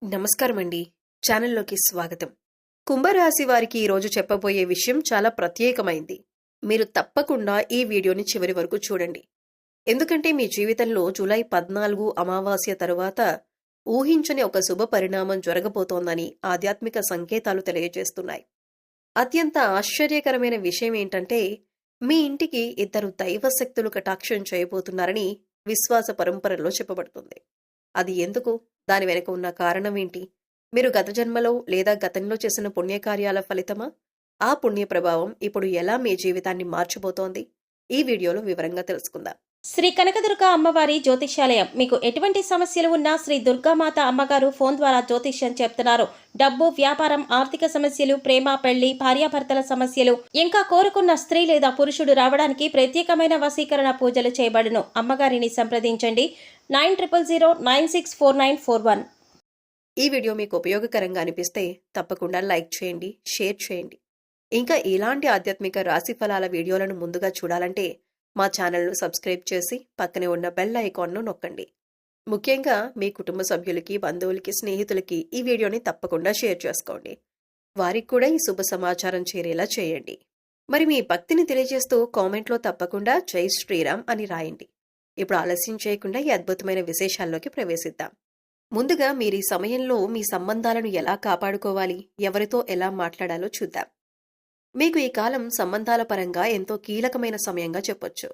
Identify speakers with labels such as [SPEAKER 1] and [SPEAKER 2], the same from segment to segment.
[SPEAKER 1] నమస్కారం అండి. ఛానల్లోకి స్వాగతం. కుంభరాశి వారికి ఈరోజు చెప్పబోయే విషయం చాలా ప్రత్యేకమైంది. మీరు తప్పకుండా ఈ వీడియోని చివరి వరకు చూడండి. ఎందుకంటే మీ జీవితంలో జూలై 14 అమావాస్య తరువాత ఊహించని ఒక శుభ పరిణామం జరగబోతోందని ఆధ్యాత్మిక సంకేతాలు తెలియజేస్తున్నాయి. అత్యంత ఆశ్చర్యకరమైన విషయం ఏంటంటే మీ ఇంటికి ఇద్దరు దైవశక్తులు కటాక్షం చేయబోతున్నారని విశ్వాస పరంపరలో చెప్పబడుతుంది. అది ఎందుకు? దాని వెనుక ఉన్న కారణం ఏంటి? మీరు గత జన్మలో లేదా గతంలో చేసిన పుణ్యకార్యాల ఫలితమా? ఆ పుణ్య ప్రభావం ఇప్పుడు ఎలా మీ జీవితాన్ని మార్చబోతోంది? ఈ వీడియోలో వివరంగా తెలుసుకుందాం.
[SPEAKER 2] శ్రీ కనకదుర్గ అమ్మవారి జ్యోతిష్యాలయం. మీకు ఎటువంటి సమస్యలు ఉన్నా శ్రీ దుర్గామాత అమ్మగారు ఫోన్ ద్వారా జ్యోతిష్యం చెప్తున్నారు. డబ్బు, వ్యాపారం, ఆర్థిక సమస్యలు, ప్రేమ, పెళ్లి, భార్యాభర్తల సమస్యలు, ఇంకా కోరుకున్న స్త్రీ లేదా పురుషుడు రావడానికి ప్రత్యేకమైన వశీకరణ పూజలు చేయబడును. అమ్మగారిని సంప్రదించండి 9000964941.
[SPEAKER 1] ఈ వీడియో మీకు ఉపయోగకరంగా అనిపిస్తే తప్పకుండా లైక్ చేయండి, షేర్ చేయండి. ఇంకా ఇలాంటి ఆధ్యాత్మిక రాశి ఫలాల వీడియోలను ముందుగా చూడాలంటే మా ఛానల్ను సబ్స్క్రైబ్ చేసి పక్కనే ఉన్న బెల్ ఐకాన్ను నొక్కండి. ముఖ్యంగా మీ కుటుంబ సభ్యులకి, బంధువులకి, స్నేహితులకి ఈ వీడియోని తప్పకుండా షేర్ చేసుకోండి. వారికి కూడా ఈ శుభ సమాచారం చేరేలా చేయండి. మరి మీ భక్తిని తెలియజేస్తూ కామెంట్లో తప్పకుండా జై శ్రీరామ్ అని రాయండి. ఇప్పుడు ఆలస్యం చేయకుండా ఈ అద్భుతమైన విశేషాల్లోకి ప్రవేశిద్దాం. ముందుగా మీరు ఈ సమయంలో మీ సంబంధాలను ఎలా కాపాడుకోవాలి, ఎవరితో ఎలా మాట్లాడాలో చూద్దాం. మీకు ఈ కాలం సంబంధాల పరంగా ఎంతో కీలకమైన సమయంగా చెప్పొచ్చు.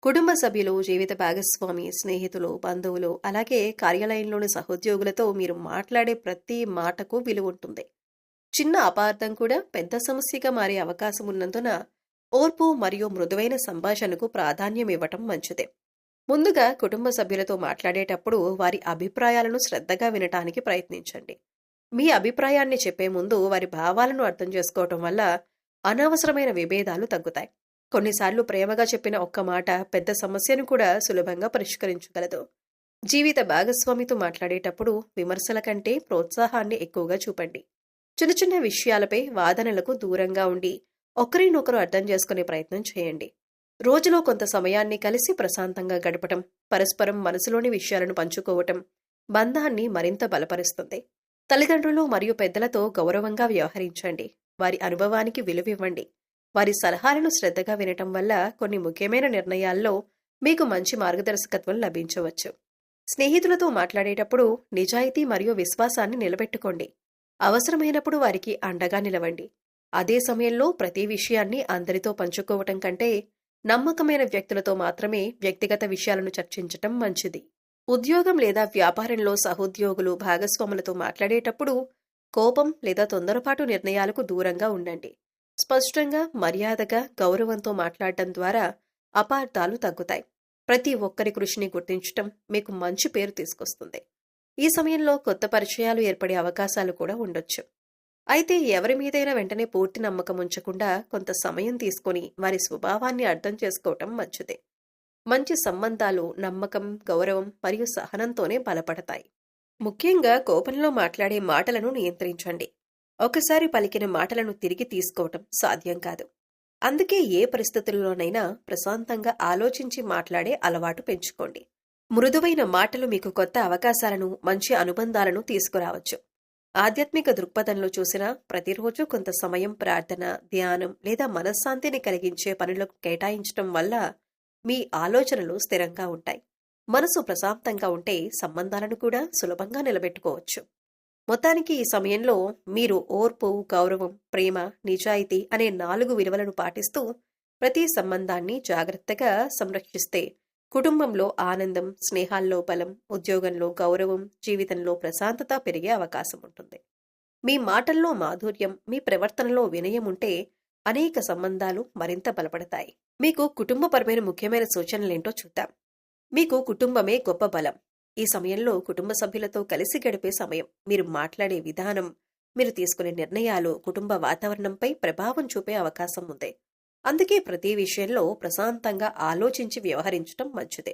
[SPEAKER 1] కుటుంబ సభ్యులు, జీవిత భాగస్వామి, స్నేహితులు, బంధువులు, అలాగే కార్యాలయంలోని సహోద్యోగులతో మీరు మాట్లాడే ప్రతి మాటకు విలువ ఉంటుంది. చిన్న అపార్థం కూడా పెద్ద సమస్యగా మారే అవకాశం ఉన్నందున ఓర్పు మరియు మృదువైన సంభాషణకు ప్రాధాన్యం ఇవ్వటం మంచిదే. ముందుగా కుటుంబ సభ్యులతో మాట్లాడేటప్పుడు వారి అభిప్రాయాలను శ్రద్ధగా వినటానికి ప్రయత్నించండి. మీ అభిప్రాయాన్ని చెప్పే ముందు వారి భావాలను అర్థం చేసుకోవటం వల్ల అనవసరమైన విభేదాలు తగ్గుతాయి. కొన్నిసార్లు ప్రేమగా చెప్పిన ఒక్క మాట పెద్ద సమస్యను కూడా సులభంగా పరిష్కరించగలదు. జీవిత భాగస్వామితో మాట్లాడేటప్పుడు విమర్శల కంటే ప్రోత్సాహాన్ని ఎక్కువగా చూపండి. చిన్న చిన్న విషయాలపై వాదనలకు దూరంగా ఉండి ఒకరినొకరు అర్థం చేసుకునే ప్రయత్నం చేయండి. రోజులో కొంత సమయాన్ని కలిసి ప్రశాంతంగా గడపటం, పరస్పరం మనసులోని విషయాలను పంచుకోవటం బంధాన్ని మరింత బలపరుస్తుంది. తల్లిదండ్రులు మరియు పెద్దలతో గౌరవంగా వ్యవహరించండి. వారి అనుభవానికి విలువివ్వండి. వారి సలహాలను శ్రద్ధగా వినటం వల్ల కొన్ని ముఖ్యమైన నిర్ణయాల్లో మీకు మంచి మార్గదర్శకత్వం లభించవచ్చు. స్నేహితులతో మాట్లాడేటప్పుడు నిజాయితీ మరియు విశ్వాసాన్ని నిలబెట్టుకోండి. అవసరమైనప్పుడు వారికి అండగా నిలవండి. అదే సమయంలో ప్రతి విషయాన్ని అందరితో పంచుకోవటం కంటే నమ్మకమైన వ్యక్తులతో మాత్రమే వ్యక్తిగత విషయాలను చర్చించటం మంచిది. ఉద్యోగం లేదా వ్యాపారంలో సహోద్యోగులు, భాగస్వాములతో మాట్లాడేటప్పుడు కోపం లేదా తొందరపాటు నిర్ణయాలకు దూరంగా ఉండండి. స్పష్టంగా, మర్యాదగా, గౌరవంతో మాట్లాడటం ద్వారా అపార్థాలు తగ్గుతాయి. ప్రతి ఒక్కరి కృషిని గుర్తించటం మీకు మంచి పేరు తీసుకొస్తుంది. ఈ సమయంలో కొత్త పరిచయాలు ఏర్పడే అవకాశాలు కూడా ఉండొచ్చు. అయితే ఎవరి మీదైనా వెంటనే పూర్తి నమ్మకం ఉంచకుండా కొంత సమయం తీసుకొని వారి స్వభావాన్ని అర్థం చేసుకోవటం మంచిదే. మంచి సంబంధాలు నమ్మకం, గౌరవం మరియు సహనంతోనే బలపడతాయి. ముఖ్యంగా కోపంలో మాట్లాడే మాటలను నియంత్రించండి. ఒకసారి పలికిన మాటలను తిరిగి తీసుకోవటం సాధ్యం కాదు. అందుకే ఏ పరిస్థితుల్లోనైనా ప్రశాంతంగా ఆలోచించి మాట్లాడే అలవాటు పెంచుకోండి. మృదువైన మాటలు మీకు కొత్త అవకాశాలను, మంచి అనుబంధాలను తీసుకురావచ్చు. ఆధ్యాత్మిక దృక్పథంలో చూసినా ప్రతిరోజు కొంత సమయం ప్రార్థన, ధ్యానం లేదా మనశ్శాంతిని కలిగించే పనులకు కేటాయించటం వల్ల మీ ఆలోచనలు స్థిరంగా ఉంటాయి. మనసు ప్రశాంతంగా ఉంటే సంబంధాలను కూడా సులభంగా నిలబెట్టుకోవచ్చు. మొత్తానికి ఈ సమయంలో మీరు ఓర్పు, గౌరవం, ప్రేమ, నిజాయితీ అనే 4 విలువలను పాటిస్తూ ప్రతి సంబంధాన్ని జాగ్రత్తగా సంరక్షిస్తే కుటుంబంలో ఆనందం, స్నేహాల్లో బలం, ఉద్యోగంలో గౌరవం, జీవితంలో ప్రశాంతత పెరిగే అవకాశం ఉంటుంది. మీ మాటల్లో మాధుర్యం, మీ ప్రవర్తనలో వినయం ఉంటే అనేక సంబంధాలు మరింత బలపడతాయి. మీకు కుటుంబపరమైన ముఖ్యమైన సూచనలేంటో చూద్దాం. మీకు కుటుంబమే గొప్ప బలం. ఈ సమయంలో కుటుంబ సభ్యులతో కలిసి గడిపే సమయం. మీరు మాట్లాడే విధానం, మీరు తీసుకునే నిర్ణయాలు కుటుంబ వాతావరణంపై ప్రభావం చూపే అవకాశం ఉంది. అందుకే ప్రతి విషయంలో ప్రశాంతంగా ఆలోచించి వ్యవహరించటం మంచిదే.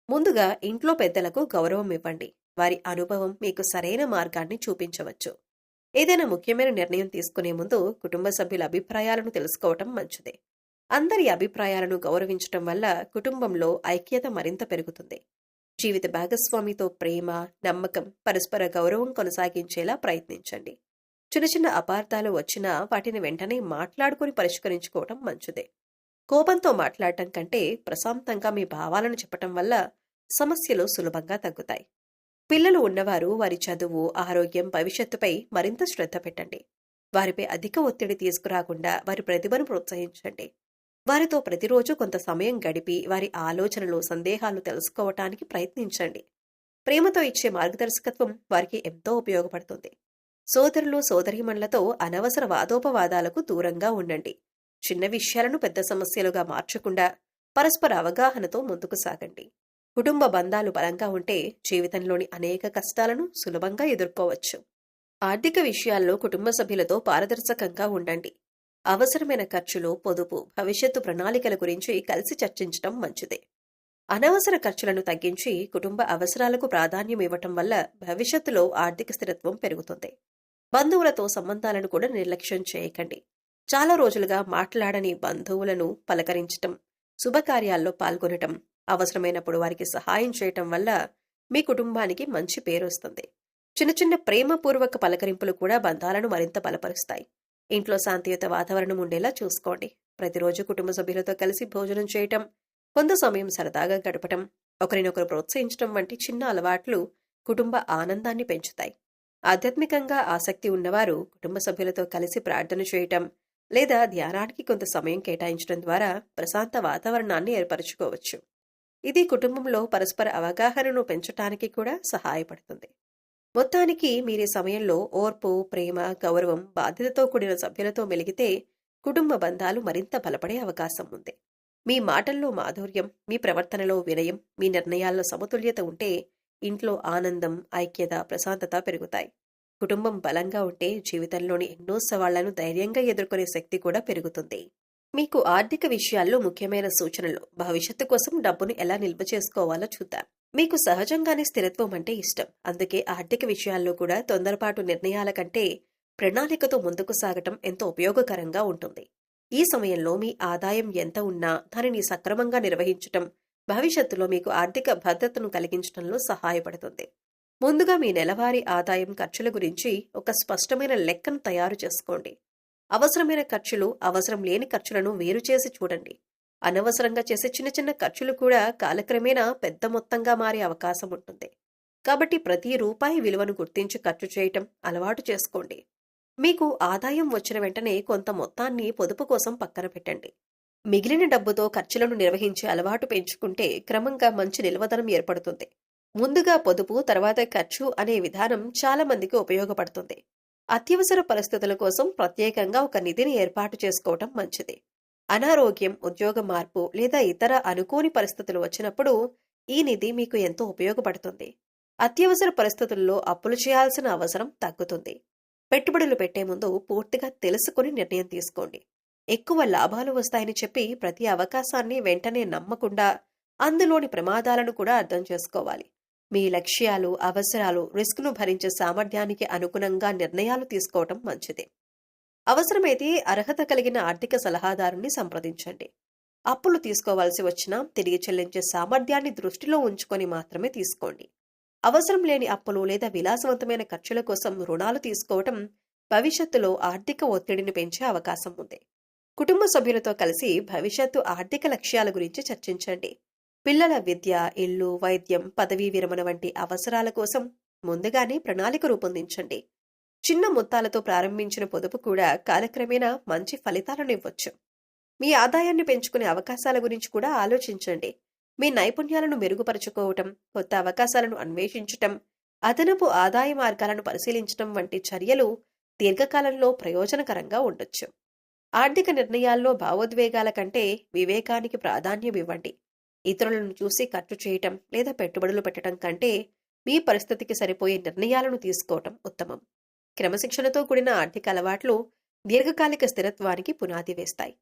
[SPEAKER 1] ముందుగా ఇంట్లో పెద్దలకు గౌరవం ఇవ్వండి. వారి అనుభవం మీకు సరైన మార్గాన్ని చూపించవచ్చు. ఏదైనా ముఖ్యమైన నిర్ణయం తీసుకునే ముందు కుటుంబ సభ్యుల అభిప్రాయాలను తెలుసుకోవటం మంచిదే. అందరి అభిప్రాయాలను గౌరవించటం వల్ల కుటుంబంలో ఐక్యత మరింత పెరుగుతుంది. జీవిత భాగస్వామితో ప్రేమ, నమ్మకం, పరస్పర గౌరవం కొనసాగించేలా ప్రయత్నించండి. చిన్న చిన్న అపార్థాలు వచ్చినా వాటిని వెంటనే మాట్లాడుకుని పరిష్కరించుకోవటం మంచిదే. కోపంతో మాట్లాడటం కంటే ప్రశాంతంగా మీ భావాలను చెప్పటం వల్ల సమస్యలు సులభంగా తగ్గుతాయి. పిల్లలు ఉన్నవారు వారి చదువు, ఆరోగ్యం, భవిష్యత్తుపై మరింత శ్రద్ధ పెట్టండి. వారిపై అధిక ఒత్తిడి తీసుకురాకుండా వారి ప్రతిభను ప్రోత్సహించండి. వారితో ప్రతిరోజు కొంత సమయం గడిపి వారి ఆలోచనలు, సందేహాలు తెలుసుకోవటానికి ప్రయత్నించండి. ప్రేమతో ఇచ్చే మార్గదర్శకత్వం వారికి ఎంతో ఉపయోగపడుతుంది. సోదరులు, సోదరీమణులతో అనవసర వాదోపవాదాలకు దూరంగా ఉండండి. చిన్న విషయాలను పెద్ద సమస్యలుగా మార్చకుండా పరస్పర అవగాహనతో ముందుకు సాగండి. కుటుంబ బంధాలు బలంగా ఉంటే జీవితంలోని అనేక కష్టాలను సులభంగా ఎదుర్కోవచ్చు. ఆర్థిక విషయాల్లో కుటుంబ సభ్యులతో పారదర్శకంగా ఉండండి. అవసరమైన ఖర్చులు, పొదుపు, భవిష్యత్తు ప్రణాళికల గురించి కలిసి చర్చించడం మంచిదే. అనవసర ఖర్చులను తగ్గించి కుటుంబ అవసరాలకు ప్రాధాన్యం ఇవ్వటం వల్ల భవిష్యత్తులో ఆర్థిక స్థిరత్వం పెరుగుతుంది. బంధువులతో సంబంధాలను కూడా నిర్లక్ష్యం చేయకండి. చాలా రోజులుగా మాట్లాడని బంధువులను పలకరించటం, శుభకార్యాల్లో పాల్గొనటం, అవసరమైనప్పుడు వారికి సహాయం చేయటం వల్ల మీ కుటుంబానికి మంచి పేరు వస్తుంది. చిన్న చిన్న ప్రేమపూర్వక పలకరింపులు కూడా బంధాలను మరింత బలపరుస్తాయి. ఇంట్లో శాంతియుత వాతావరణం ఉండేలా చూసుకోండి. ప్రతిరోజు కుటుంబ సభ్యులతో కలిసి భోజనం చేయటం, కొంత సమయం సరదాగా గడపటం, ఒకరినొకరు ప్రోత్సహించడం వంటి చిన్న అలవాట్లు కుటుంబ ఆనందాన్ని పెంచుతాయి. ఆధ్యాత్మికంగా ఆసక్తి ఉన్నవారు కుటుంబ సభ్యులతో కలిసి ప్రార్థన చేయటం లేదా ధ్యానానికి కొంత సమయం కేటాయించడం ద్వారా ప్రశాంత వాతావరణాన్ని ఏర్పరచుకోవచ్చు. ఇది కుటుంబంలో పరస్పర అవగాహనను పెంచటానికి కూడా సహాయపడుతుంది. మొత్తానికి మీరే సమయంలో ఓర్పు, ప్రేమ, గౌరవం, బాధ్యతతో కూడిన సభ్యులతో మెలిగితే కుటుంబ బంధాలు మరింత బలపడే అవకాశం ఉంది. మీ మాటల్లో మాధుర్యం, మీ ప్రవర్తనలో వినయం, మీ నిర్ణయాల్లో సమతుల్యత ఉంటే ఇంట్లో ఆనందం, ఐక్యత, ప్రశాంతత పెరుగుతాయి. కుటుంబం బలంగా ఉంటే జీవితంలోని ఎన్నో సవాళ్లను ధైర్యంగా ఎదుర్కొనే శక్తి కూడా పెరుగుతుంది. మీకు ఆర్థిక విషయాల్లో ముఖ్యమైన సూచనలు. భవిష్యత్తు కోసం డబ్బును ఎలా నిల్వ చేసుకోవాలో చూద్దాం. మీకు సహజంగానే స్థిరత్వం అంటే ఇష్టం. అందుకే ఆర్థిక విషయాల్లో కూడా తొందరపాటు నిర్ణయాల కంటే ప్రణాళికతో ముందుకు సాగటం ఎంతో ఉపయోగకరంగా ఉంటుంది. ఈ సమయంలో మీ ఆదాయం ఎంత ఉన్నా దానిని సక్రమంగా నిర్వహించటం భవిష్యత్తులో మీకు ఆర్థిక భద్రతను కలిగించడంలో సహాయపడుతుంది. ముందుగా మీ నెలవారీ ఆదాయం, ఖర్చుల గురించి ఒక స్పష్టమైన లెక్కను తయారు చేసుకోండి. అవసరమైన ఖర్చులు, అవసరం లేని ఖర్చులను వేరు చేసి చూడండి. అనవసరంగా చేసే చిన్న చిన్న ఖర్చులు కూడా కాలక్రమేణా పెద్ద మొత్తంగా మారే అవకాశం ఉంటుంది. కాబట్టి ప్రతి రూపాయి విలువను గుర్తించి ఖర్చు చేయటం అలవాటు చేసుకోండి. మీకు ఆదాయం వచ్చిన వెంటనే కొంత మొత్తాన్ని పొదుపు కోసం పక్కన పెట్టండి. మిగిలిన డబ్బుతో ఖర్చులను నిర్వహించే అలవాటు పెంచుకుంటే క్రమంగా మంచి నిల్వధనం ఏర్పడుతుంది. ముందుగా పొదుపు, తర్వాత ఖర్చు అనే విధానం చాలా మందికి ఉపయోగపడుతుంది. అత్యవసర పరిస్థితుల కోసం ప్రత్యేకంగా ఒక నిధిని ఏర్పాటు చేసుకోవటం మంచిది. అనారోగ్యం, ఉద్యోగ మార్పు లేదా ఇతర అనుకోని పరిస్థితులు వచ్చినప్పుడు ఈ నిధి మీకు ఎంతో ఉపయోగపడుతుంది. అత్యవసర పరిస్థితుల్లో అప్పులు చేయాల్సిన అవసరం తగ్గుతుంది. పెట్టుబడులు పెట్టే ముందు పూర్తిగా తెలుసుకుని నిర్ణయం తీసుకోండి. ఎక్కువ లాభాలు వస్తాయని చెప్పి ప్రతి అవకాశాన్ని వెంటనే నమ్మకుండా అందులోని ప్రమాదాలను కూడా అర్థం చేసుకోవాలి. మీ లక్ష్యాలు, అవసరాలు, రిస్క్ను భరించే సామర్థ్యానికి అనుగుణంగా నిర్ణయాలు తీసుకోవటం మంచిది. అవసరమైతే అర్హత కలిగిన ఆర్థిక సలహాదారుని సంప్రదించండి. అప్పులు తీసుకోవాల్సి వచ్చినా తిరిగి చెల్లించే సామర్థ్యాన్ని దృష్టిలో ఉంచుకొని మాత్రమే తీసుకోండి. అవసరం లేని అప్పులు లేదా విలాసవంతమైన ఖర్చుల కోసం రుణాలు తీసుకోవటం భవిష్యత్తులో ఆర్థిక ఒత్తిడిని పెంచే అవకాశం ఉంది. కుటుంబ సభ్యులతో కలిసి భవిష్యత్తు ఆర్థిక లక్ష్యాల గురించి చర్చించండి. పిల్లల విద్య, ఇల్లు, వైద్యం, పదవీ విరమణ వంటి అవసరాల కోసం ముందుగానే ప్రణాళిక రూపొందించండి. చిన్న మొత్తాలతో ప్రారంభించిన పొదుపు కూడా కాలక్రమేణా మంచి ఫలితాలను ఇవ్వచ్చు. మీ ఆదాయాన్ని పెంచుకునే అవకాశాల గురించి కూడా ఆలోచించండి. మీ నైపుణ్యాలను మెరుగుపరుచుకోవటం, కొత్త అవకాశాలను అన్వేషించటం, అదనపు ఆదాయ మార్గాలను పరిశీలించటం వంటి చర్యలు దీర్ఘకాలంలో ప్రయోజనకరంగా ఉండొచ్చు. ఆర్థిక నిర్ణయాల్లో భావోద్వేగాల కంటే వివేకానికి ప్రాధాన్యం ఇవ్వండి. ఇతరులను చూసి ఖర్చు చేయటం లేదా పెట్టుబడులు పెట్టడం కంటే మీ పరిస్థితికి సరిపోయే నిర్ణయాలను తీసుకోవటం ఉత్తమం. క్రమశిక్షణతో కూడిన ఆర్థిక అలవాట్లు దీర్ఘకాలిక స్థిరత్వానికి పునాది వేస్తాయి.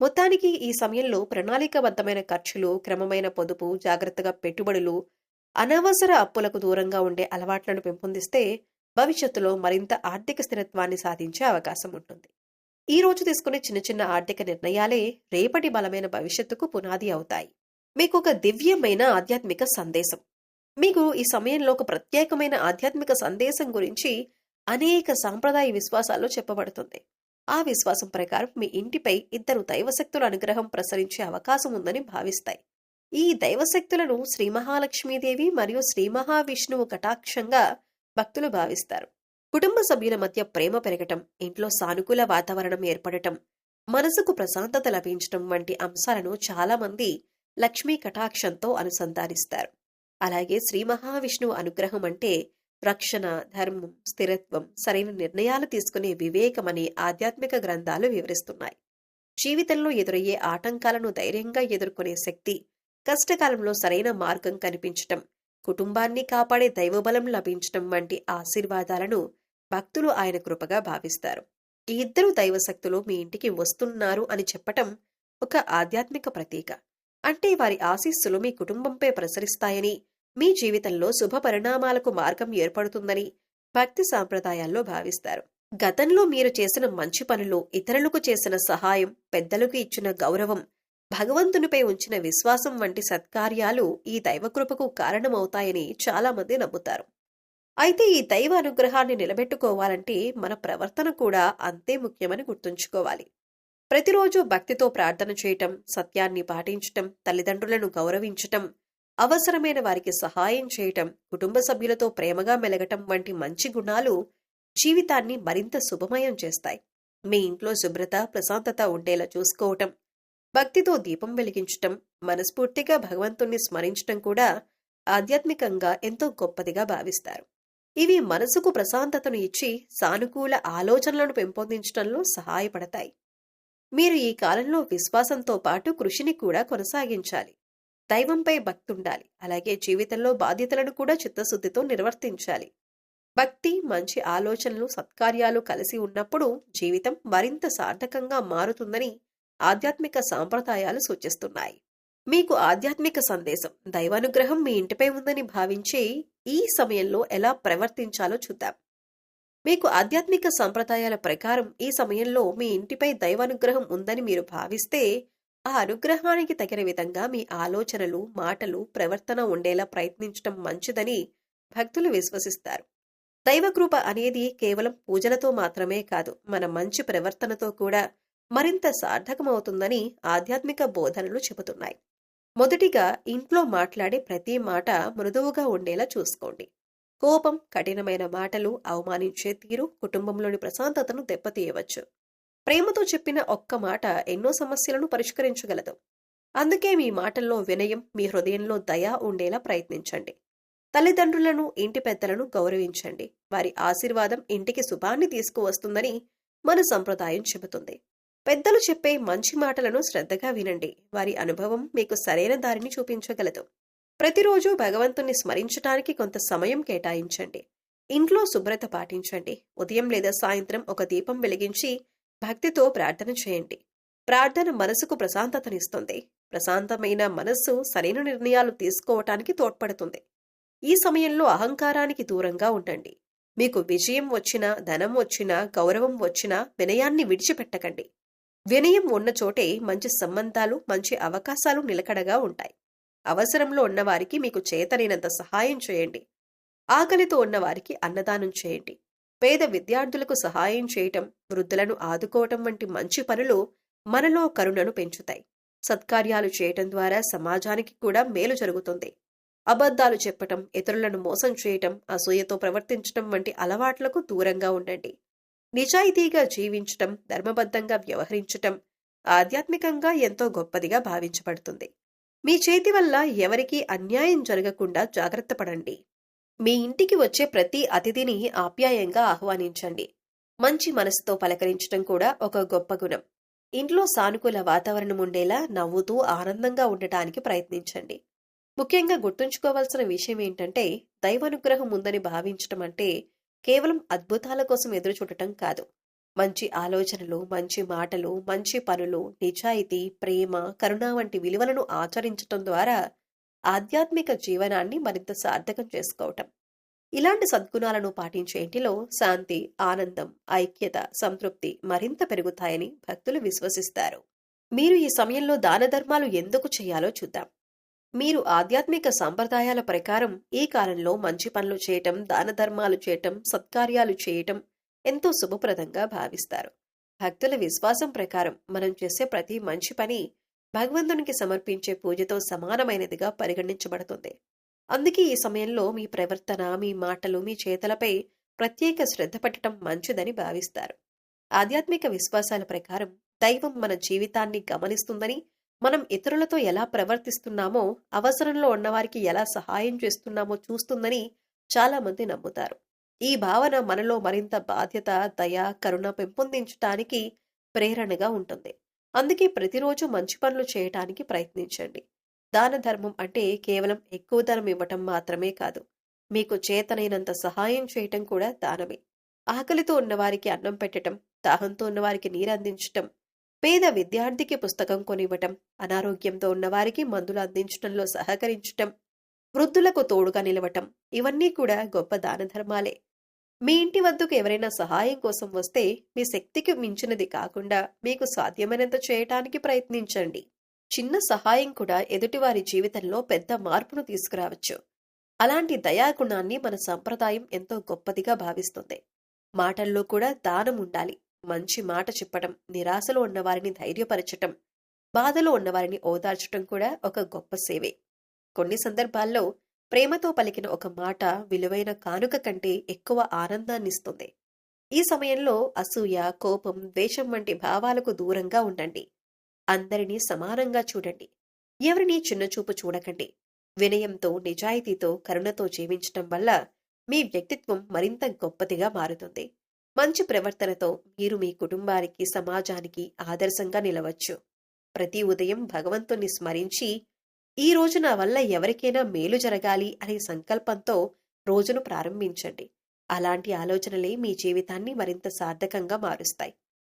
[SPEAKER 1] మొత్తానికి ఈ సమయంలో ప్రణాళికాబద్ధమైన ఖర్చులు, క్రమమైన పొదుపు, జాగ్రత్తగా పెట్టుబడులు, అనవసర అప్పులకు దూరంగా ఉండే అలవాట్లను పెంపొందిస్తే భవిష్యత్తులో మరింత ఆర్థిక స్థిరత్వాన్ని సాధించే అవకాశం ఉంటుంది. ఈ రోజు తీసుకునే చిన్న చిన్న ఆర్థిక నిర్ణయాలే రేపటి బలమైన భవిష్యత్తుకు పునాది అవుతాయి. మీకు ఒక దివ్యమైన ఆధ్యాత్మిక సందేశం. మీకు ఈ సమయంలో ఒక ప్రత్యేకమైన ఆధ్యాత్మిక సందేశం గురించి అనేక సాంప్రదాయ విశ్వాసాల్లో చెప్పబడుతుంది. ఆ విశ్వాసం ప్రకారం మీ ఇంటిపై ఇద్దరు దైవశక్తుల అనుగ్రహం ప్రసరించే అవకాశం ఉందని భావిస్తాయి. ఈ దైవశక్తులను శ్రీ మహాలక్ష్మీదేవి మరియు శ్రీ మహావిష్ణువు కటాక్షంగా భక్తులు భావిస్తారు. కుటుంబ సభ్యుల మధ్య ప్రేమ పెరగటం, ఇంట్లో సానుకూల వాతావరణం ఏర్పడటం, మనసుకు ప్రశాంతత లభించటం వంటి అంశాలను చాలా మంది లక్ష్మీ కటాక్షంతో అనుసంధానిస్తారు. అలాగే శ్రీ మహావిష్ణువు అనుగ్రహం అంటే రక్షణ, ధర్మం, స్థిరత్వం, సరైన నిర్ణయాలు తీసుకునే వివేకమని ఆధ్యాత్మిక గ్రంథాలు వివరిస్తున్నాయి. జీవితంలో ఎదురయ్యే ఆటంకాలను ధైర్యంగా ఎదుర్కొనే శక్తి, కష్టకాలంలో సరైన మార్గం కనిపించటం, కుటుంబాన్ని కాపాడే దైవబలం లభించటం వంటి ఆశీర్వాదాలను భక్తులు ఆయన కృపగా భావిస్తారు. ఈ ఇద్దరు దైవశక్తులు మీ ఇంటికి వస్తున్నారు అని చెప్పటం ఒక ఆధ్యాత్మిక ప్రతీక. అంటే వారి ఆశీస్సులు మీ కుటుంబంపై ప్రసరిస్తాయని, మీ జీవితంలో శుభ పరిణామాలకు మార్గం ఏర్పడుతుందని భక్తి సాంప్రదాయాల్లో భావిస్తారు. గతంలో మీరు చేసిన మంచి పనులు, ఇతరులకు చేసిన సహాయం, పెద్దలకు ఇచ్చిన గౌరవం, భగవంతునిపై ఉంచిన విశ్వాసం వంటి సత్కార్యాలు ఈ దైవకృపకు కారణమవుతాయని చాలామంది నమ్ముతారు. అయితే ఈ దైవ అనుగ్రహాన్ని నిలబెట్టుకోవాలంటే మన ప్రవర్తన కూడా అంతే ముఖ్యమని గుర్తుంచుకోవాలి. ప్రతిరోజు భక్తితో ప్రార్థన చేయటం, సత్యాన్ని పాటించటం, తల్లిదండ్రులను గౌరవించటం, అవసరమైన వారికి సహాయం చేయటం, కుటుంబ సభ్యులతో ప్రేమగా మెలగటం వంటి మంచి గుణాలు జీవితాన్ని మరింత శుభమయం చేస్తాయి. మీ ఇంట్లో శుభ్రత, ప్రశాంతత ఉండేలా చూసుకోవటం, భక్తితో దీపం వెలిగించటం, మనస్ఫూర్తిగా భగవంతుణ్ణి స్మరించటం కూడా ఆధ్యాత్మికంగా ఎంతో గొప్పదిగా భావిస్తారు. ఇవి మనసుకు ప్రశాంతతను ఇచ్చి సానుకూల ఆలోచనలను పెంపొందించడంలో సహాయపడతాయి. మీరు ఈ కాలంలో విశ్వాసంతో పాటు కృషిని కూడా కొనసాగించాలి. దైవంపై భక్తి ఉండాలి. అలాగే జీవితంలో బాధ్యతలను కూడా చిత్తశుద్ధితో నిర్వర్తించాలి. భక్తి, మంచి ఆలోచనలు, సత్కార్యాలు కలిసి ఉన్నప్పుడు జీవితం మరింత సార్థకంగా మారుతుందని ఆధ్యాత్మిక సాంప్రదాయాలు సూచిస్తున్నాయి. మీకు ఆధ్యాత్మిక సందేశం, దైవానుగ్రహం మీ ఇంటిపై ఉందని భావించి ఈ సమయంలో ఎలా ప్రవర్తించాలో చూద్దాం. మీకు ఆధ్యాత్మిక సంప్రదాయాల ప్రకారం ఈ సమయంలో మీ ఇంటిపై దైవానుగ్రహం ఉందని మీరు భావిస్తే ఆ అనుగ్రహానికి తగిన విధంగా మీ ఆలోచనలు, మాటలు, ప్రవర్తన ఉండేలా ప్రయత్నించడం మంచిదని భక్తులు విశ్వసిస్తారు. దైవకృప అనేది కేవలం పూజలతో మాత్రమే కాదు, మన మంచి ప్రవర్తనతో కూడా మరింత సార్థకమవుతుందని ఆధ్యాత్మిక బోధనలు చెబుతున్నాయి. మొదటిగా, ఇంట్లో మాట్లాడే ప్రతి మాట మృదువుగా ఉండేలా చూసుకోండి. కోపం, కఠినమైన మాటలు, అవమానించే తీరు కుటుంబంలోని ప్రశాంతతను దెబ్బతీయవచ్చు. ప్రేమతో చెప్పిన ఒక్క మాట ఎన్నో సమస్యలను పరిష్కరించగలదు. అందుకే మీ మాటల్లో వినయం, మీ హృదయంలో దయ ఉండేలా ప్రయత్నించండి. తల్లిదండ్రులను, ఇంటి పెద్దలను గౌరవించండి. వారి ఆశీర్వాదం ఇంటికి శుభాన్ని తీసుకువస్తుందని మన సంప్రదాయం చెబుతుంది. పెద్దలు చెప్పే మంచి మాటలను శ్రద్ధగా వినండి. వారి అనుభవం మీకు సరైన దారిని చూపించగలదు. ప్రతిరోజు భగవంతుణ్ణి స్మరించటానికి కొంత సమయం కేటాయించండి. ఇంట్లో శుభ్రత పాటించండి. ఉదయం లేదా సాయంత్రం ఒక దీపం వెలిగించి భక్తితో ప్రార్థన చేయండి. ప్రార్థన మనసుకు ప్రశాంతతనిస్తుంది. ప్రశాంతమైన మనస్సు సరైన నిర్ణయాలు తీసుకోవటానికి తోడ్పడుతుంది. ఈ సమయంలో అహంకారానికి దూరంగా ఉండండి. మీకు విజయం వచ్చినా, ధనం వచ్చినా, గౌరవం వచ్చినా వినయాన్ని విడిచిపెట్టకండి. వినయం ఉన్న చోటే మంచి సంబంధాలు, మంచి అవకాశాలు నిలకడగా ఉంటాయి. అవసరంలో ఉన్నవారికి మీకు చేతనైనంత సహాయం చేయండి. ఆకలితో ఉన్నవారికి అన్నదానం చేయండి. పేద విద్యార్థులకు సహాయం చేయటం, వృద్ధులను ఆదుకోవటం వంటి మంచి పనులు మనలో కరుణను పెంచుతాయి. సత్కార్యాలు చేయటం ద్వారా సమాజానికి కూడా మేలు జరుగుతుంది. అబద్ధాలు చెప్పటం, ఇతరులను మోసం చేయటం, అసూయతో ప్రవర్తించటం వంటి అలవాట్లకు దూరంగా ఉండండి. నిజాయితీగా జీవించటం, ధర్మబద్ధంగా వ్యవహరించటం ఆధ్యాత్మికంగా ఎంతో గొప్పదిగా భావించబడుతుంది. మీ చేతి వల్ల ఎవరికీ అన్యాయం జరగకుండా జాగ్రత్త పడండి. మీ ఇంటికి వచ్చే ప్రతి అతిథిని ఆప్యాయంగా ఆహ్వానించండి. మంచి మనసుతో పలకరించటం కూడా ఒక గొప్ప గుణం. ఇంట్లో సానుకూల వాతావరణం ఉండేలా నవ్వుతూ ఆనందంగా ఉండటానికి ప్రయత్నించండి. ముఖ్యంగా గుర్తుంచుకోవాల్సిన విషయం ఏంటంటే, దైవానుగ్రహం ఉందని భావించటం అంటే కేవలం అద్భుతాల కోసం ఎదురుచూడటం కాదు. మంచి ఆలోచనలు, మంచి మాటలు, మంచి పనులు, నిజాయితీ, ప్రేమ, కరుణ వంటి విలువలను ఆచరించటం ద్వారా ఆధ్యాత్మిక జీవనాన్ని మరింత సార్థకం చేసుకోవటం. ఇలాంటి సద్గుణాలను పాటించే ఇంటిలో శాంతి, ఆనందం, ఐక్యత, సంతృప్తి మరింత పెరుగుతాయని భక్తులు విశ్వసిస్తారు. మీరు ఈ సమయంలో దాన ధర్మాలు ఎందుకు చేయాలో చూద్దాం. మీరు ఆధ్యాత్మిక సంప్రదాయాల ప్రకారం ఈ కాలంలో మంచి పనులు చేయటం, దాన ధర్మాలు చేయటం, సత్కార్యాలు చేయటం ఎంతో శుభప్రదంగా భావిస్తారు. భక్తుల విశ్వాసం ప్రకారం మనం చేసే ప్రతి మంచి పని భగవంతునికి సమర్పించే పూజతో సమానమైనదిగా పరిగణించబడుతుంది. అందుకే ఈ సమయంలో మీ ప్రవర్తన, మీ మాటలు, మీ చేతలపై ప్రత్యేక శ్రద్ధ పెట్టడం మంచిదని భావిస్తారు. ఆధ్యాత్మిక విశ్వాసాల ప్రకారం దైవం మన జీవితాన్ని గమనిస్తుందని, మనం ఇతరులతో ఎలా ప్రవర్తిస్తున్నామో, అవసరంలో ఉన్నవారికి ఎలా సహాయం చేస్తున్నామో చూస్తుందని చాలా మంది నమ్ముతారు. ఈ భావన మనలో మరింత బాధ్యత, దయ, కరుణ పెంపొందించటానికి ప్రేరణగా ఉంటుంది. అందుకే ప్రతిరోజు మంచి పనులు చేయటానికి ప్రయత్నించండి. దాన ధర్మం అంటే కేవలం ఎక్కువ ధనం ఇవ్వటం మాత్రమే కాదు, మీకు చేతనైనంత సహాయం చేయటం కూడా దానమే. ఆకలితో ఉన్నవారికి అన్నం పెట్టటం, దాహంతో ఉన్నవారికి నీరు అందించటం, పేద విద్యార్థికి పుస్తకం కొనివ్వటం, అనారోగ్యంతో ఉన్నవారికి మందులు అందించటంలో సహకరించటం, వృద్ధులకు తోడుగా నిలవటం, ఇవన్నీ కూడా గొప్ప దాన ధర్మాలే. మీ ఇంటి వద్దకు ఎవరైనా సహాయం కోసం వస్తే మీ శక్తికి మించినది కాకుండా మీకు సాధ్యమైనంత చేయటానికి ప్రయత్నించండి. చిన్న సహాయం కూడా ఎదుటివారి జీవితంలో పెద్ద మార్పును తీసుకురావచ్చు. అలాంటి దయాగుణాన్ని మన సంప్రదాయం ఎంతో గొప్పదిగా భావిస్తుంది. మాటల్లో కూడా దానం ఉండాలి. మంచి మాట చెప్పటం, నిరాశలో ఉన్నవారిని ధైర్యపరచటం, బాధలో ఉన్నవారిని ఓదార్చటం కూడా ఒక గొప్ప సేవే. కొన్ని సందర్భాల్లో ప్రేమతో పలికిన ఒక మాట విలువైన కానుక కంటే ఎక్కువ ఆనందాన్నిస్తుంది. ఈ సమయంలో అసూయ, కోపం, ద్వేషం వంటి భావాలకు దూరంగా ఉండండి. అందరినీ సమానంగా చూడండి. ఎవరినీ చిన్నచూపు చూడకండి. వినయంతో, నిజాయితీతో, కరుణతో జీవించటం వల్ల మీ వ్యక్తిత్వం మరింత గొప్పదిగా మారుతుంది. మంచి ప్రవర్తనతో మీరు మీ కుటుంబానికి, సమాజానికి ఆదర్శంగా నిలవచ్చు. ప్రతి ఉదయం భగవంతుణ్ణి స్మరించి, ఈ రోజు నా వల్ల ఎవరికైనా మేలు జరగాలి అనే సంకల్పంతో రోజును ప్రారంభించండి. అలాంటి ఆలోచనలే మీ జీవితాన్ని మరింత సార్థకంగా మారుస్తాయి.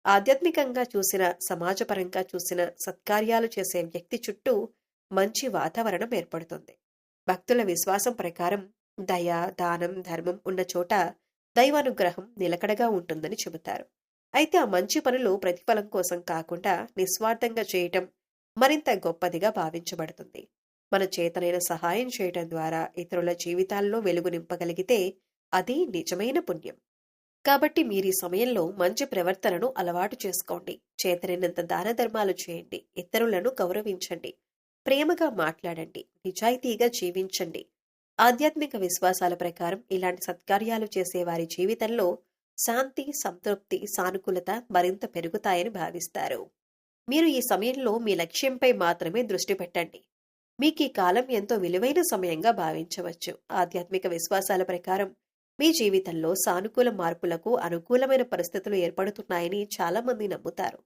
[SPEAKER 1] ఆధ్యాత్మికంగా చూసిన, సమాజపరంగా చూసిన సత్కార్యాలు చేసే వ్యక్తి చుట్టూ మంచి వాతావరణం ఏర్పడుతుంది. భక్తుల విశ్వాసం ప్రకారం దయ, దానం, ధర్మం ఉన్న చోట దైవానుగ్రహం నిలకడగా ఉంటుందని చెబుతారు. అయితే ఆ మంచి పనులు ప్రతిఫలం కోసం కాకుండా నిస్వార్థంగా చేయటం మరింత గొప్పదిగా భావించబడుతుంది. మన చేతనైన సహాయం చేయటం ద్వారా ఇతరుల జీవితాల్లో వెలుగు నింపగలిగితే అది నిజమైన పుణ్యం. కాబట్టి మీరు ఈ సమయంలో మంచి ప్రవర్తనను అలవాటు చేసుకోండి. చేతనైనంత దాన ధర్మాలు చేయండి. ఇతరులను గౌరవించండి. ప్రేమగా మాట్లాడండి. నిజాయితీగా జీవించండి. ఆధ్యాత్మిక విశ్వాసాల ప్రకారం ఇలాంటి సత్కార్యాలు చేసే వారి జీవితంలో శాంతి, సంతృప్తి, సానుకూలత మరింత పెరుగుతాయని భావిస్తారు. మీరు ఈ సమయంలో మీ లక్ష్యంపై మాత్రమే దృష్టి పెట్టండి. మీకు ఈ కాలం ఎంతో విలువైన సమయంగా భావించవచ్చు. ఆధ్యాత్మిక విశ్వాసాల ప్రకారం మీ జీవితంలో సానుకూల మార్పులకు అనుకూలమైన పరిస్థితులు ఏర్పడుతున్నాయని చాలా మంది నమ్ముతారు.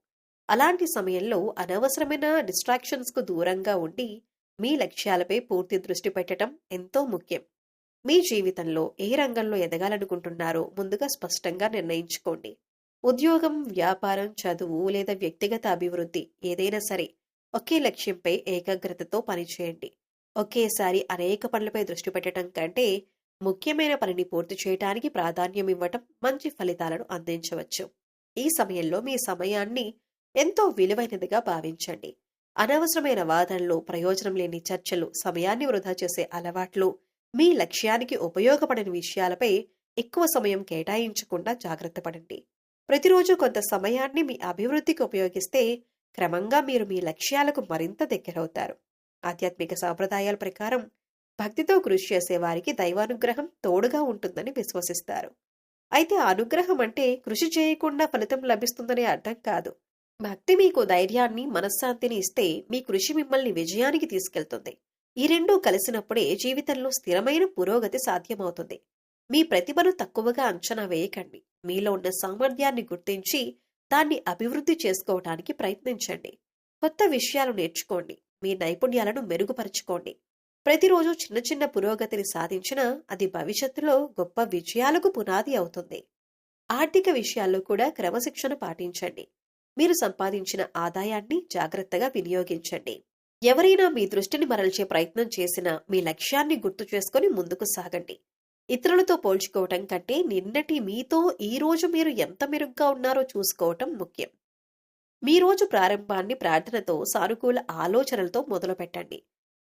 [SPEAKER 1] అలాంటి సమయంలో అనవసరమైన డిస్ట్రాక్షన్స్ కు దూరంగా ఉండి మీ లక్ష్యాలపై పూర్తి దృష్టి పెట్టడం ఎంతో ముఖ్యం. మీ జీవితంలో ఏ రంగంలో ఎదగాలనుకుంటున్నారో ముందుగా స్పష్టంగా నిర్ణయించుకోండి. ఉద్యోగం, వ్యాపారం, చదువు లేదా వ్యక్తిగత అభివృద్ధి ఏదైనా సరే ఒకే లక్ష్యంపై ఏకాగ్రతతో పనిచేయండి. ఒకేసారి అనేక పనులపై దృష్టి పెట్టడం కంటే ముఖ్యమైన పనిని పూర్తి చేయడానికి ప్రాధాన్యం ఇవ్వటం మంచి ఫలితాలను అందించవచ్చు. ఈ సమయంలో మీ సమయాన్ని ఎంతో విలువైనదిగా భావించండి. అనవసరమైన వాదనలు, ప్రయోజనం లేని చర్చలు, సమయాన్ని వృధా చేసే అలవాట్లు, మీ లక్ష్యానికి ఉపయోగపడని విషయాలపై ఎక్కువ సమయం కేటాయించకుండా జాగ్రత్త పడండి. ప్రతిరోజు కొంత సమయాన్ని మీ అభివృద్ధికి ఉపయోగిస్తే క్రమంగా మీరు మీ లక్ష్యాలకు మరింత దగ్గరవుతారు. ఆధ్యాత్మిక సాంప్రదాయాల ప్రకారం భక్తితో కృషి చేసే వారికి దైవానుగ్రహం తోడుగా ఉంటుందని విశ్వసిస్తారు. అయితే ఆ అనుగ్రహం అంటే కృషి చేయకుండా ఫలితం లభిస్తుందనే అర్థం కాదు. భక్తి మీకు ధైర్యాన్ని, మనశ్శాంతిని ఇస్తే మీ కృషి మిమ్మల్ని విజయానికి తీసుకెళ్తుంది. ఈ రెండూ కలిసినప్పుడే జీవితంలో స్థిరమైన పురోగతి సాధ్యమవుతుంది. మీ ప్రతిభను తక్కువగా అంచనా వేయకండి. మీలో ఉన్న సామర్థ్యాన్ని గుర్తించి దాన్ని అభివృద్ధి చేసుకోవటానికి ప్రయత్నించండి. కొత్త విషయాలు నేర్చుకోండి. మీ నైపుణ్యాలను మెరుగుపరుచుకోండి. ప్రతిరోజు చిన్న చిన్న పురోగతిని సాధించినా అది భవిష్యత్తులో గొప్ప విజయాలకు పునాది అవుతుంది. ఆర్థిక విషయాల్లో కూడా క్రమశిక్షణ పాటించండి. మీరు సంపాదించిన ఆదాయాన్ని జాగ్రత్తగా వినియోగించండి. ఎవరైనా మీ దృష్టిని మరల్చే ప్రయత్నం చేసినా మీ లక్ష్యాన్ని గుర్తు చేసుకుని ముందుకు సాగండి. ఇతరులతో పోల్చుకోవటం కంటే నిన్నటి మీతో ఈ రోజు మీరు ఎంత మెరుగ్గా ఉన్నారో చూసుకోవటం ముఖ్యం. మీ రోజు ప్రారంభాన్ని ప్రార్థనతో, సానుకూల ఆలోచనలతో మొదలుపెట్టండి.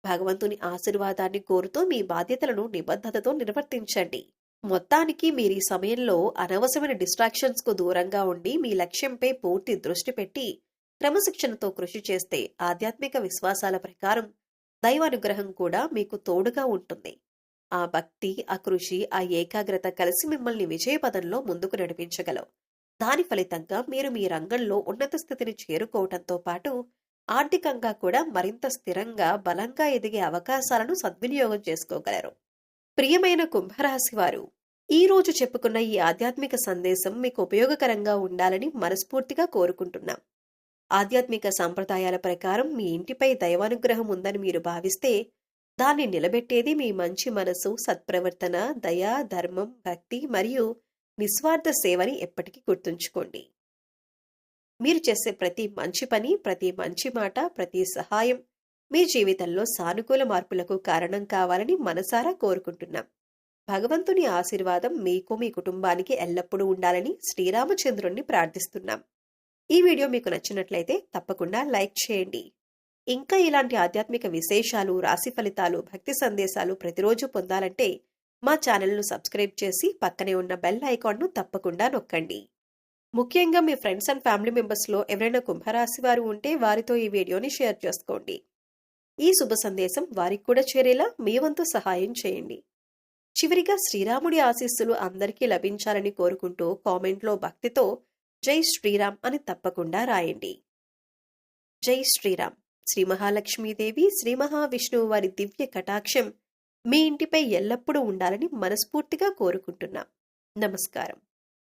[SPEAKER 1] భగవంతుని ఆశీర్వాదాన్ని కోరుతూ మీ బాధ్యతలను నిబద్ధతతో నిర్వర్తించండి. మొత్తానికి మీరు ఈ సమయంలో అనవసరమైన డిస్ట్రాక్షన్స్ కు దూరంగా ఉండి మీ లక్ష్యంపై పూర్తి దృష్టి పెట్టి క్రమశిక్షణతో కృషి చేస్తే ఆధ్యాత్మిక విశ్వాసాల ప్రకారం దైవానుగ్రహం కూడా మీకు తోడుగా ఉంటుంది. ఆ భక్తి, ఆ కృషి, ఆ ఏకాగ్రత కలిసి మిమ్మల్ని విజయపదంలో ముందుకు నడిపించగలవు. దాని ఫలితంగా మీరు మీ రంగంలో ఉన్నత స్థితిని చేరుకోవటంతో పాటు ఆర్థికంగా కూడా మరింత స్థిరంగా, బలంగా ఎదిగే అవకాశాలను సద్వినియోగం చేసుకోగలరు. ప్రియమైన కుంభరాశి వారు, ఈ రోజు చెప్పుకున్న ఈ ఆధ్యాత్మిక సందేశం మీకు ఉపయోగకరంగా ఉండాలని మనస్ఫూర్తిగా కోరుకుంటున్నాం. ఆధ్యాత్మిక సంప్రదాయాల ప్రకారం మీ ఇంటిపై దైవానుగ్రహం ఉందని మీరు భావిస్తే దాన్ని నిలబెట్టేది మీ మంచి మనసు, సత్ప్రవర్తన, దయ, ధర్మం, భక్తి మరియు నిస్వార్థ సేవని ఎప్పటికీ గుర్తుంచుకోండి. మీరు చేసే ప్రతి మంచి పని, ప్రతి మంచి మాట, ప్రతి సహాయం మీ జీవితంలో సానుకూల మార్పులకు కారణం కావాలని మనసారా కోరుకుంటున్నాం. భగవంతుని ఆశీర్వాదం మీకు, మీ కుటుంబానికి ఎల్లప్పుడూ ఉండాలని శ్రీరామచంద్రుణ్ణి ప్రార్థిస్తున్నాం. ఈ వీడియో మీకు నచ్చినట్లయితే తప్పకుండా లైక్ చేయండి. ఇంకా ఇలాంటి ఆధ్యాత్మిక విశేషాలు, రాశి ఫలితాలు, భక్తి సందేశాలు ప్రతిరోజు పొందాలంటే మా ఛానల్ను సబ్స్క్రైబ్ చేసి పక్కనే ఉన్న బెల్ ఐకాన్ను తప్పకుండా నొక్కండి. ముఖ్యంగా మీ ఫ్రెండ్స్ అండ్ ఫ్యామిలీ మెంబర్స్లో ఎవరైనా కుంభరాశి వారు ఉంటే వారితో ఈ వీడియోని షేర్ చేసుకోండి. ఈ శుభ సందేశం వారికి కూడా చేరేలా మీ వంతు సహాయం చేయండి. చివరిగా శ్రీరాముడి ఆశీస్సులు అందరికీ లభించాలని కోరుకుంటూ కామెంట్లో భక్తితో జై శ్రీరామ్ అని తప్పకుండా రాయండి. జై శ్రీరామ్. శ్రీ మహాలక్ష్మీదేవి, శ్రీ మహావిష్ణువు వారి దివ్య కటాక్షం మీ ఇంటిపై ఎల్లప్పుడూ ఉండాలని మనస్ఫూర్తిగా కోరుకుంటున్నాం. నమస్కారం.